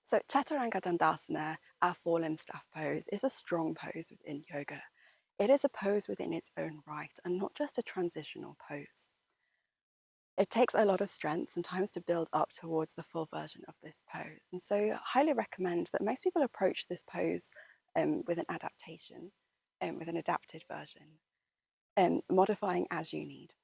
So Chaturanga Dandasana, our four-limb staff pose, is a strong pose within yoga. It is a pose within its own right and not just a transitional pose. It takes a lot of strength sometimes to build up towards the full version of this pose. And so I highly recommend that most people approach this pose with an adaptation, with an adapted version, modifying as you need.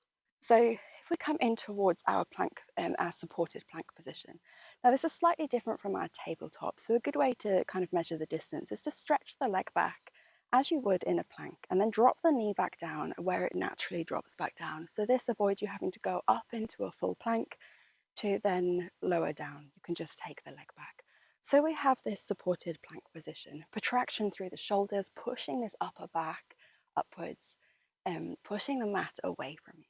So if we come in towards our plank, our supported plank position. Now this is slightly different from our tabletop. So a good way to kind of measure the distance is to stretch the leg back as you would in a plank and then drop the knee back down where it naturally drops back down. So this avoids you having to go up into a full plank to then lower down. You can just take the leg back. So we have this supported plank position, protraction through the shoulders, pushing this upper back upwards, pushing the mat away from you.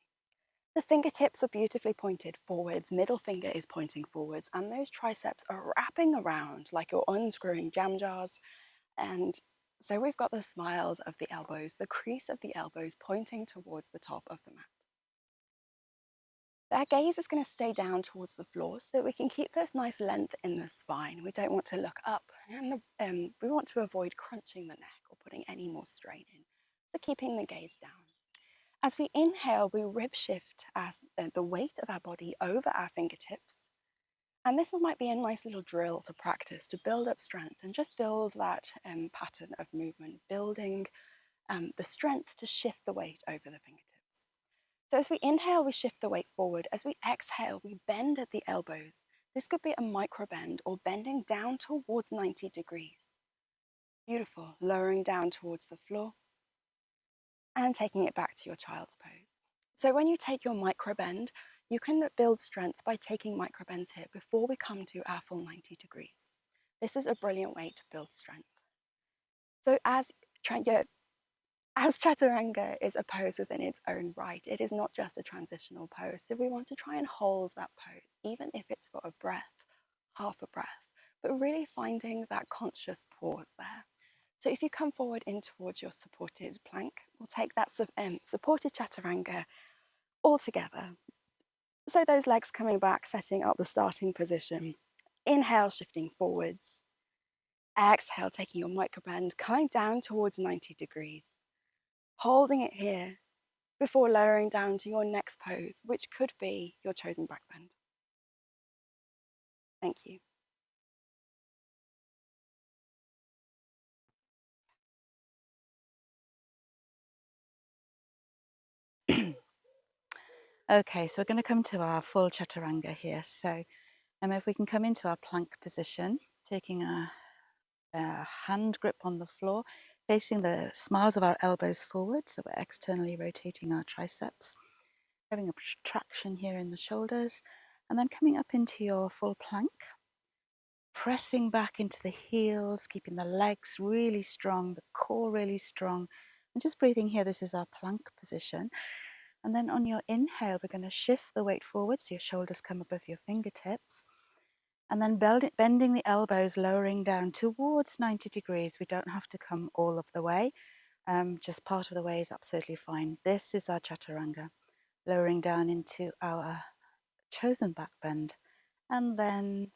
The fingertips are beautifully pointed forwards, middle finger is pointing forwards, and those triceps are wrapping around like you're unscrewing jam jars. And so we've got the smiles of the elbows, the crease of the elbows pointing towards the top of the mat. Our gaze is going to stay down towards the floor so that we can keep this nice length in the spine. We don't want to look up, and we want to avoid crunching the neck or putting any more strain in. So keeping the gaze down. As we inhale, we rib shift the weight of our body over our fingertips. And this might be a nice little drill to practice to build up strength and just build that pattern of movement, building the strength to shift the weight over the fingertips. So as we inhale, we shift the weight forward. As we exhale, we bend at the elbows. This could be a micro bend or bending down towards 90 degrees. Beautiful. Lowering down towards the floor and taking it back to your child's pose. So when you take your micro bend, you can build strength by taking micro bends here before we come to our full 90 degrees. This is a brilliant way to build strength. So as Chaturanga is a pose within its own right, it is not just a transitional pose. So we want to try and hold that pose, even if it's for a breath, half a breath, but really finding that conscious pause there. So if you come forward in towards your supported plank, we'll take that supported Chaturanga all together. So those legs coming back, setting up the starting position. Inhale, shifting forwards. Exhale, taking your micro bend, coming down towards 90 degrees. Holding it here before lowering down to your next pose, which could be your chosen back bend. Thank you. Okay, so we're going to come to our full chaturanga here. So if we can come into our plank position, taking a hand grip on the floor, facing the smiles of our elbows forward, so we're externally rotating our triceps, having a traction here in the shoulders, and then coming up into your full plank, pressing back into the heels, keeping the legs really strong, the core really strong, and just breathing here. This is our plank position. And then on your inhale, we're going to shift the weight forward so your shoulders come above your fingertips. And then bending the elbows, lowering down towards 90 degrees. We don't have to come all of the way. Just part of the way is absolutely fine. This is our chaturanga. Lowering down into our chosen back bend. And then